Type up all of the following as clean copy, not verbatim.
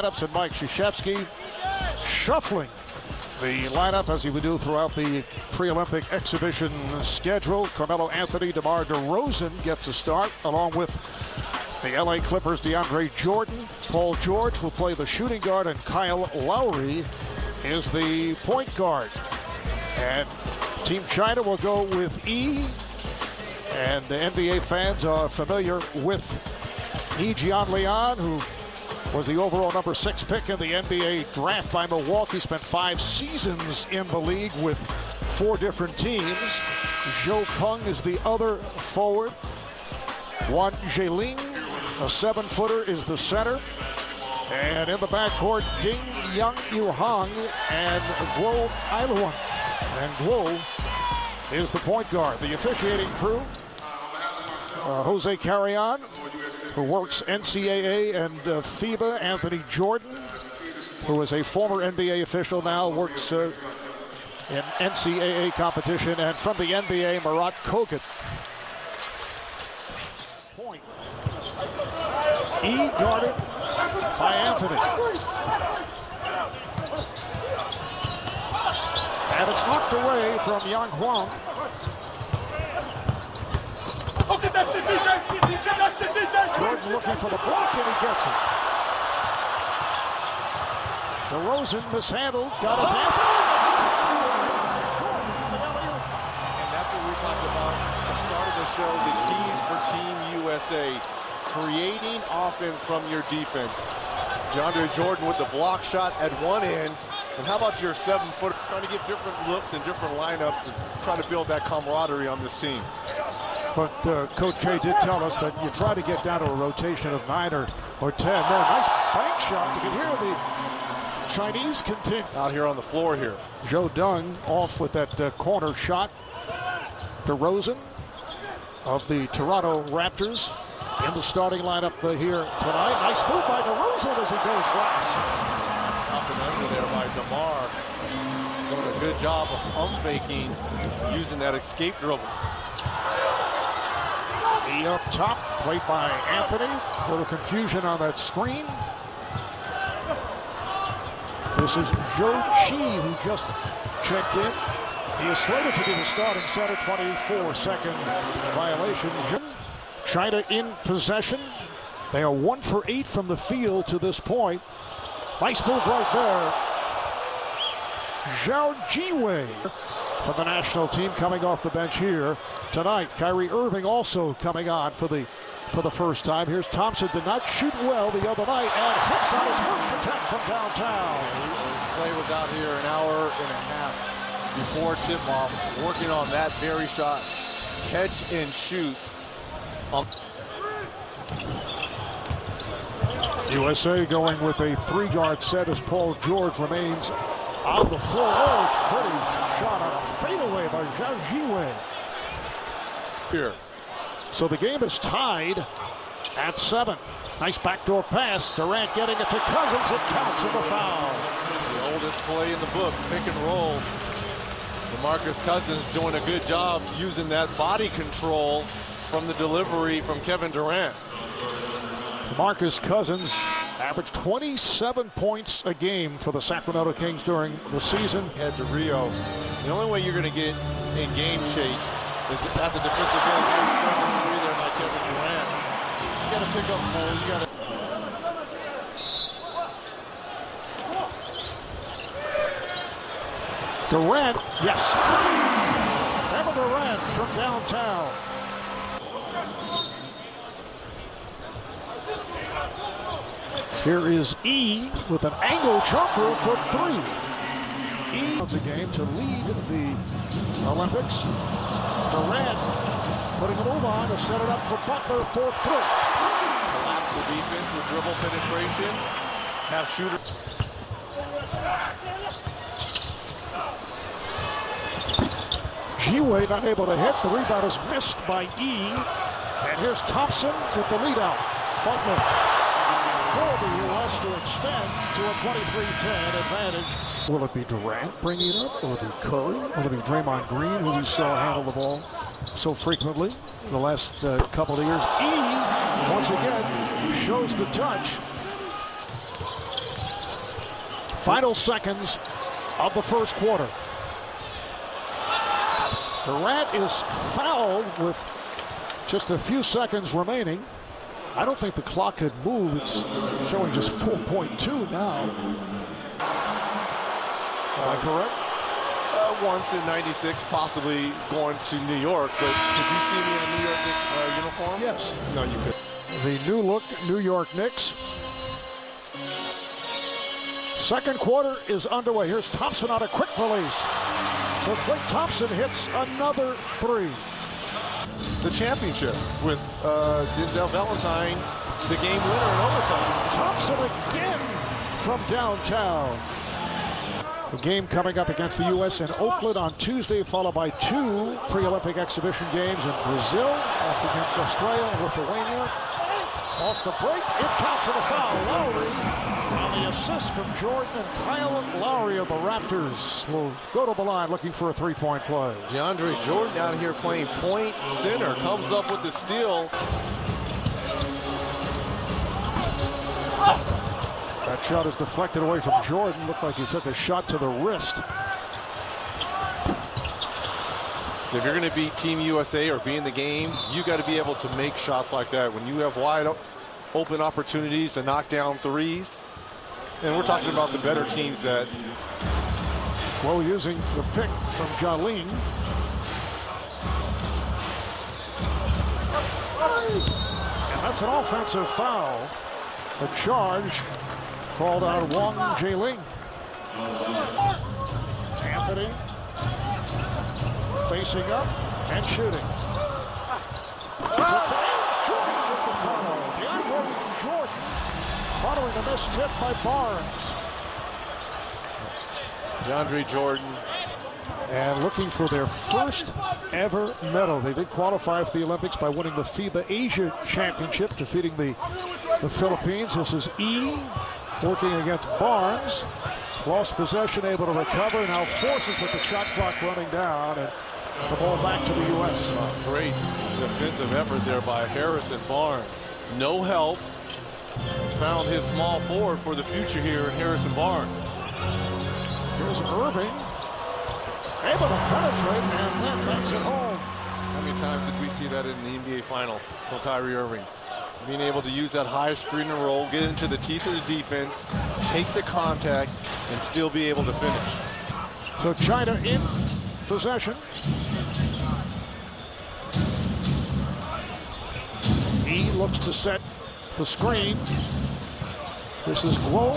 lineups, and Mike Krzyzewski shuffling the lineup as he would do throughout the pre-Olympic exhibition schedule. Carmelo Anthony, DeMar DeRozan gets a start, along with the LA Clippers' DeAndre Jordan. Paul George will play the shooting guard, and Kyle Lowry is the point guard. And Team China will go with E, and the NBA fans are familiar with E. Jianlian, who was the overall number 6 pick in the NBA draft by Milwaukee. Spent 5 seasons in the league with 4 different teams. Zhou Kung is the other forward. Wan Zheling, a 7-footer, is the center. And in the backcourt, Ding Yang Hong and Guo Ailuan. And Guo is the point guard. The officiating crew, Jose Carrion, who works NCAA and FIBA. Anthony Jordan, who is a former NBA official, now works in NCAA competition. And from the NBA, Marat Kogut. Point. E guarded by Anthony. And it's knocked away from Yang Huang. Jordan looking for the block, and he gets it. DeRozan mishandled, got it back. And that's what we were talking about at the start of the show, the keys for Team USA. Creating offense from your defense. DeAndre Jordan with the block shot at one end. And how about your 7-footer trying to get different looks and different lineups and try to build that camaraderie on this team? But Coach K did tell us that you try to get down to a rotation of 9 or 10. Man, nice bank shot. You can hear the Chinese continue. Out here on the floor here. Zhou Dung off with that corner shot. DeRozan of the Toronto Raptors in the starting lineup here tonight. Nice move by DeRozan as he goes glass. Up and under there by DeMar. Doing a good job of pump faking, using that escape dribble. He up top, played by Anthony. A little confusion on that screen. This is Zhou Qi, who just checked in. He is slated to be the starting center. 24-second violation. China in possession. They are 1 for 8 from the field to this point. Nice move right there. Zhao Jiwei for the national team coming off the bench here tonight. Kyrie Irving also coming on for the first time. Here's Thompson, did not shoot well the other night and hits on his first attempt from downtown. The play was out here an hour and a half before tip-off, working on that very shot. Catch and shoot. USA going with a 3-guard set as Paul George remains on the floor. Oh, pretty shot on a fadeaway by Zhao Jiwei. Here. So the game is tied at 7. Nice backdoor pass. Durant getting it to Cousins. It counts in the foul. The oldest play in the book, pick and roll. DeMarcus Cousins doing a good job using that body control from the delivery from Kevin Durant. DeMarcus Cousins averaged 27 points a game for the Sacramento Kings during the season. Head to Rio. The only way you're going to get in game shape is at the defensive end. Nice triple three there by Kevin Durant. You got to pick up more. You got to. Durant, yes. Kevin Durant from downtown. Here is E with an angle jumper for 3. E a game to lead the Olympics. Durant putting a move on to set it up for Butler for 3. Collapse the defense with dribble penetration. Have shooter. Jiwei not able to hit. The rebound is missed by E. And here's Thompson with the lead out. Butler for the U.S. to extend to a 23-10 advantage. Will it be Durant bringing it up? Will it be Curry? Will it be Draymond Green, who we saw handle the ball so frequently in the last couple of years? E, once again, shows the touch. Final seconds of the first quarter. Durant is fouled with just a few seconds remaining. I don't think the clock had moved. It's showing just 4.2 now. Am I correct? Once in '96, possibly going to New York, but did you see me in a New York uniform? Yes. No, you could. The new look New York Knicks. Second quarter is underway. Here's Thompson on a quick release. So Klay Thompson hits another three. The championship with Denzel Valentine, the game winner in overtime. Thompson again from downtown. The game coming up against the U.S. in Oakland on Tuesday, followed by two pre-Olympic exhibition games in Brazil, off against Australia and Lithuania. Off the break, it counts as a foul. Lowry on the assist from Jordan, and Kyle Lowry of the Raptors will go to the line looking for a three-point play. DeAndre Jordan out here playing point center, comes up with the steal. That shot is deflected away from Jordan. Looked like he took a shot to the wrist. So if you're going to beat Team USA or be in the game, you got to be able to make shots like that. When you have wide open opportunities to knock down threes, and we're talking about the better teams that. Well, using the pick from Jalin. And that's an offensive foul. The charge called on Wang Jiling. Anthony facing up and shooting. Jordan with the foul. DeAndre Jordan following the missed tip by Barnes. DeAndre Jordan. And looking for their first ever medal. They did qualify for the Olympics by winning the FIBA Asia Championship, defeating the Philippines. This is E working against Barnes. Lost possession, able to recover. Now forces with the shot clock running down. And the ball back to the U.S. Great defensive effort there by Harrison Barnes. No help. Found his small forward for the future here in Harrison Barnes. Here's Irving. Able to penetrate and then makes it home. How many times did we see that in the NBA Finals from Kyrie Irving? Being able to use that high screen and roll, get into the teeth of the defense, take the contact, and still be able to finish. So China in possession. He looks to set the screen. This is Guo.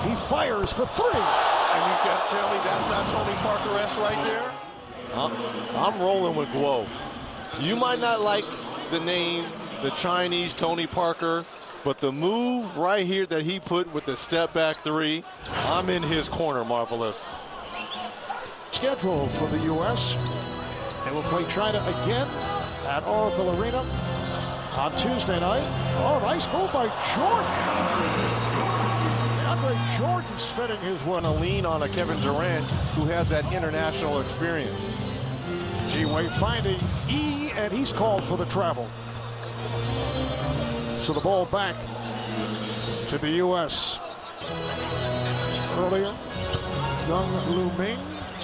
He fires for three. And you can't tell me that's not Tony Parker-esque right there? I'm rolling with Guo. You might not like the name, the Chinese Tony Parker, but the move right here that he put with the step back three, I'm in his corner, Marvelous. Schedule for the U.S. They will play China again at Oracle Arena on Tuesday night. Oh, nice move by Jordan. DeAndre Jordan spinning his one. A lean on a Kevin Durant who has that international experience. G-Way finding E, and he's called for the travel. So the ball back to the U.S. Earlier, Young Lu Ming,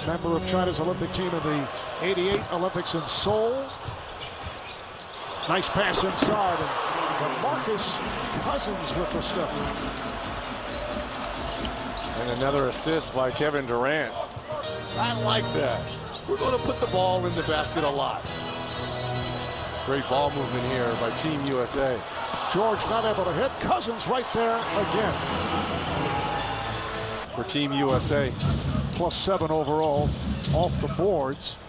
member of China's Olympic team in the '88 Olympics in Seoul. Nice pass inside, and Marcus Cousins with the step. And another assist by Kevin Durant. I like that. We're going to put the ball in the basket a lot. Great ball movement here by Team USA. George not able to hit. Cousins right there again. For Team USA. +7 overall off the boards.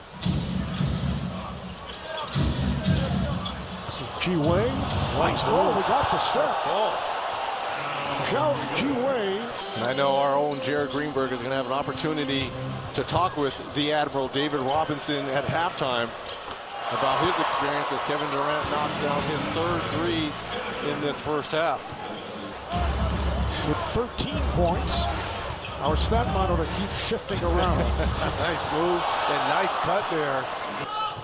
Ji-Wei. Nice ball. We got the step. Zhao Ji-Wei. I know our own Jared Greenberg is going to have an opportunity to talk with the Admiral David Robinson at halftime about his experience as Kevin Durant knocks down his third three in this first half. With 13 points, our stat monitor keeps shifting around. Nice move and nice cut there.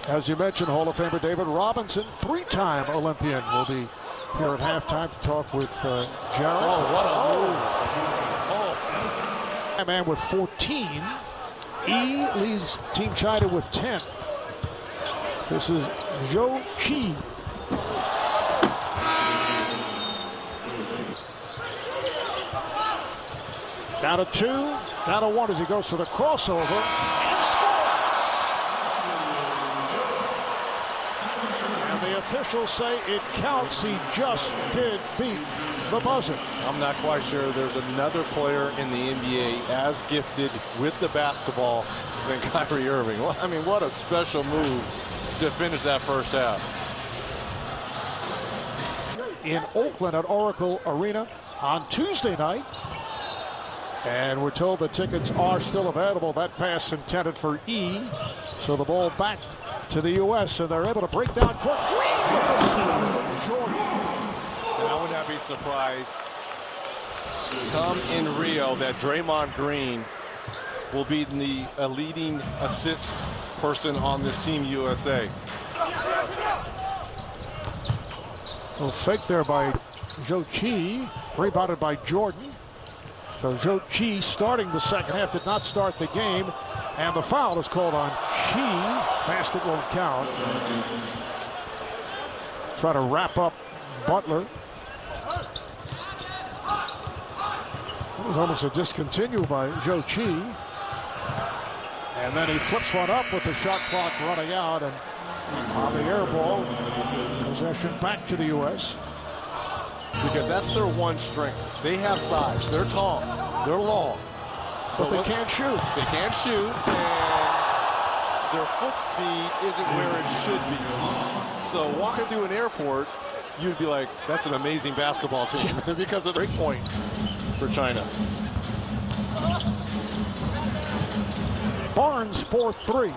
As you mentioned, Hall of Famer David Robinson, three-time Olympian, will be here at halftime to talk with Jared. Oh, what a move. Man with 14. Yi leads Team China with 10. This is Zhou Qi. Down to 2, down to 1 as he goes for the crossover and scores. And the officials say it counts. He just did beat the buzzer. I'm not quite sure there's another player in the NBA as gifted with the basketball than Kyrie Irving. Well, I mean, what a special move to finish that first half. In Oakland at Oracle Arena on Tuesday night. And we're told the tickets are still available. That pass intended for E. So the ball back to the U.S. and they're able to break down court. Green with the setup from Jordan. And I would not be surprised come in Rio that Draymond Green will be the leading assist person on this Team USA. Well, fake there by Zhou Qi, rebounded by Jordan. So Zhou Qi starting the second half, did not start the game, and the foul is called on Qi. Basket won't count. Try to wrap up Butler. It was almost a discontinue by Zhou Qi. And then he flips one up with the shot clock running out, and on the air ball, possession back to the U.S. Because that's their one strength. They have size. They're tall. They're long. But they can't shoot. They can't shoot, and their foot speed isn't where it should be. So walking through an airport, you'd be like, that's an amazing basketball team because of the break point for China. Barnes 4-3.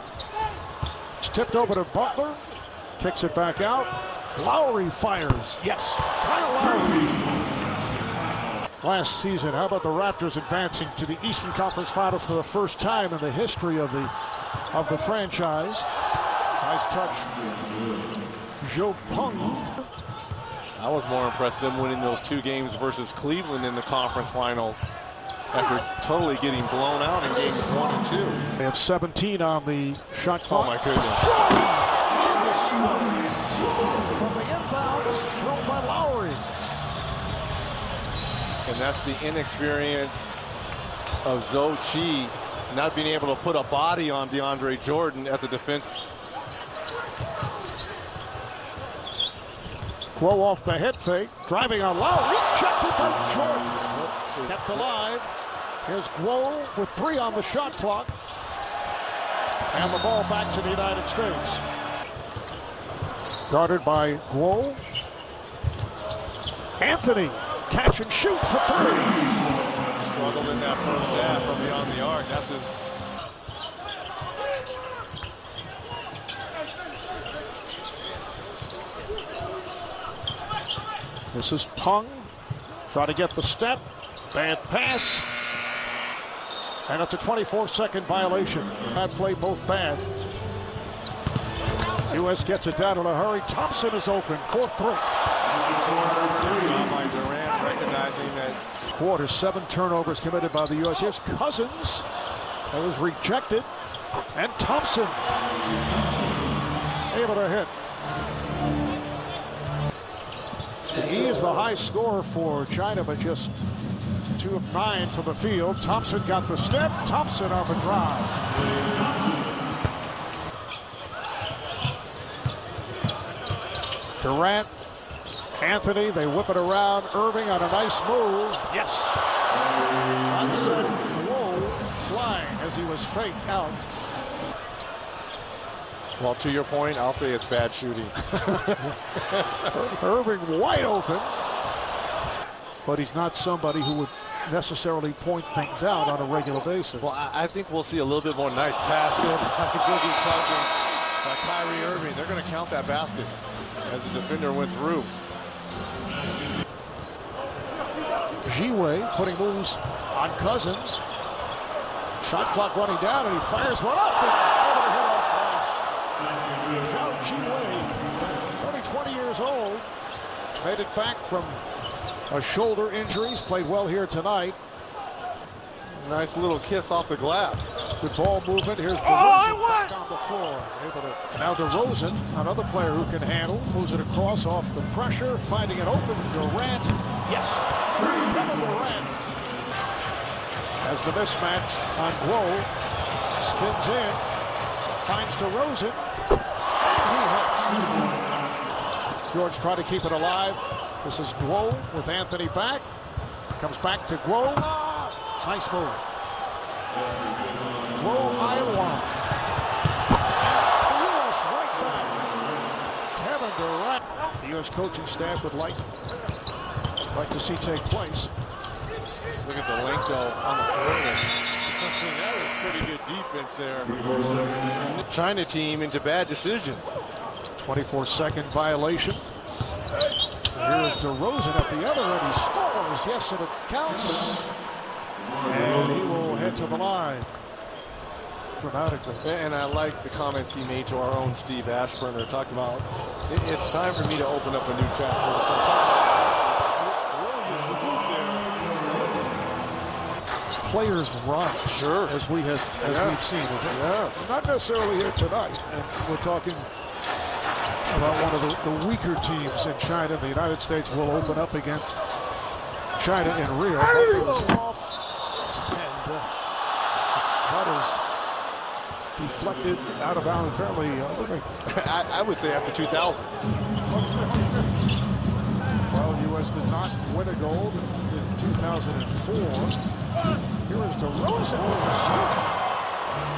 It's tipped over to Butler. Kicks it back out. Lowry fires. Yes, Kyle Lowry. Last season, how about the Raptors advancing to the Eastern Conference Finals for the first time in the history of the franchise? Nice touch. Zhou Peng. I was more impressed them winning those 2 games versus Cleveland in the conference finals after totally getting blown out in games 1 and 2. They have 17 on the shot clock. Oh my goodness. From the inbounds, thrown by Lowry. And that's the inexperience of Zhou Qi not being able to put a body on DeAndre Jordan at the defense. Guo off the head fake, driving on Lowry, rejected by Jordan. Kept alive. Here's Guo with 3 on the shot clock. And the ball back to the United States. Guarded by Guo. Anthony, catch and shoot for 3. Struggled in that first half from beyond the arc. That's his. This is Peng. Try to get the step. Bad pass. And it's a 24-second violation. Bad play, both bad. U.S. gets it down in a hurry. Thompson is open. 4-3. By Durant recognizing that. Quarter, 7 turnovers committed by the U.S. Here's Cousins. That was rejected. And Thompson able to hit. He is the high scorer for China, but just 2 of 9 from the field. Thompson got the step. Thompson on the drive. Durant, Anthony, they whip it around. Irving on a nice move. Yes. Onset, whoa, flying as he was faked out. Well, to your point, I'll say it's bad shooting. Irving wide open. But he's not somebody who would necessarily point things out on a regular basis. Well, I think we'll see a little bit more nice passing by Boogie Cousins, by Kyrie Irving. They're going to count that basket as the defender went through. Jiwei putting moves on Cousins. Shot clock running down, and he fires one up. And over the head off glass. Zhao Jiwei, he's only 20 years old. Made it back from a shoulder injury. He's played well here tonight. Nice little kiss off the glass. Good ball movement. Here's DeRozan back on the floor. Now DeRozan, another player who can handle, moves it across off the pressure, finding it open. Durant, yes, Kevin Durant has the mismatch on Guo. Spins in, finds DeRozan, and he hits. George trying to keep it alive. This is Guo with Anthony back. Comes back to Guo. Nice move. Guo Iwan. The U.S. right back. Kevin Durant. The U.S. coaching staff would like to see take place. Look at the length on the perimeter. That is pretty good defense there. The China team into bad decisions. 24-second violation. Here is DeRozan at the other end. He scores. Yes, and it counts. And he will head to the line dramatically. And I like the comments he made to our own Steve Ashburner. Talked about, it's time for me to open up a new chapter. Players run, sure, as we've seen. Yes. Not necessarily here tonight. And we're talking about one of the weaker teams in China. The United States will open up against China in Rio. Off, and that is deflected out of bounds. Apparently, I would say after 2000. Well, U.S. did not win a gold in 2004. Here is DeRozan with the shot.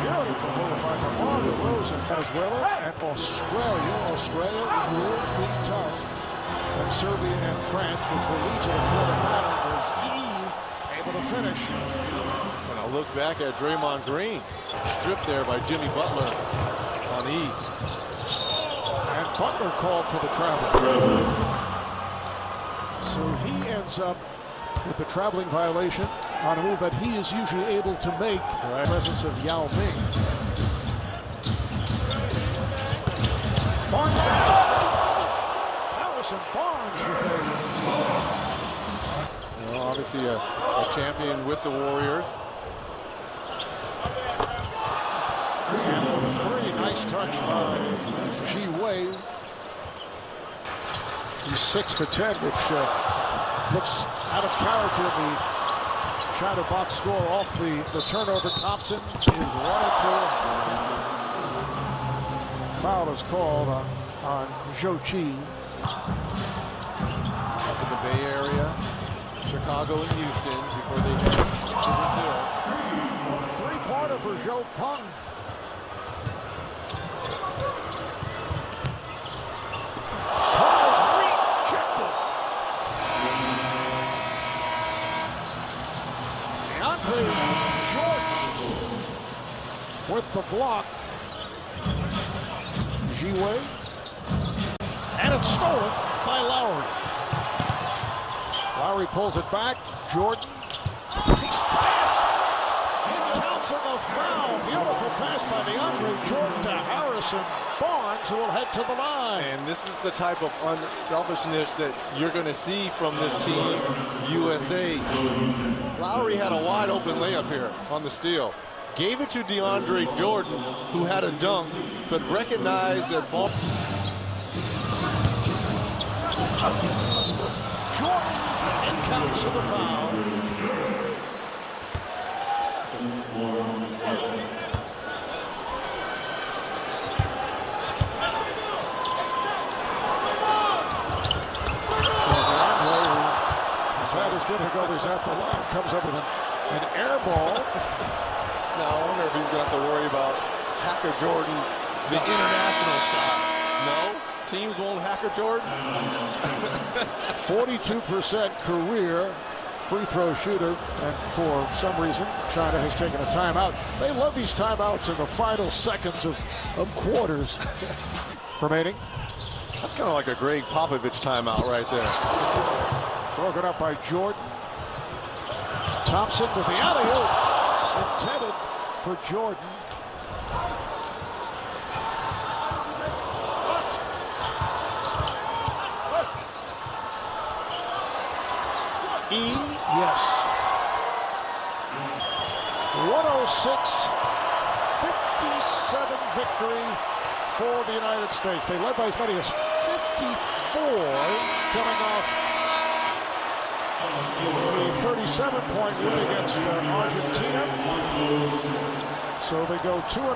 Beautiful move by DeMar DeRozan. Venezuela and Australia. Australia will be tough. And Serbia and France, which will lead to the quarterfinals, is able to finish. And I'll look back at Draymond Green. Stripped there by Jimmy Butler on E. And Butler called for the travel. So he ends up with the traveling violation on a move that he is usually able to make in the presence of Yao Ming. Barnes down the step. Harrison Barnes with obviously a champion with the Warriors. And the three, nice touch by Ji Wei. He's 6 for 10, which looks out of character in the China box score off the turnover. Thompson is 1-2. Foul is called on Zhou Qi. Up in the Bay Area, Chicago and Houston before they head to Brazil. A three-pointer for Zhou Peng. Jordan with the block. Ji Wei. And it's stolen by Lowry. Lowry pulls it back. Jordan. He's passed. It counts on the foul. Beautiful pass by DeAndre Jordan to Harrison Barnes, who will head to the line. And this is the type of unselfishness that you're going to see from this team, USA. Lowry had a wide open layup here on the steal. Gave it to DeAndre Jordan, who had a dunk, but recognized that ball. Jordan, and counts to the foul. His difficulties at the line, comes up with an air ball. Now I wonder if he's going to have to worry about Hacker Jordan, the international shot. No? Teams won't Hacker Jordan? 42% career free throw shooter, and for some reason, China has taken a timeout. They love these timeouts in the final seconds of quarters remaining. That's kind of like a Greg Popovich timeout right there. Broken up by Jordan. Thompson with the alley-oop. Intended for Jordan. Yes. 106-57 victory for the United States. They led by as many as 54 coming off the 37-point win against Argentina. So they go 2-0.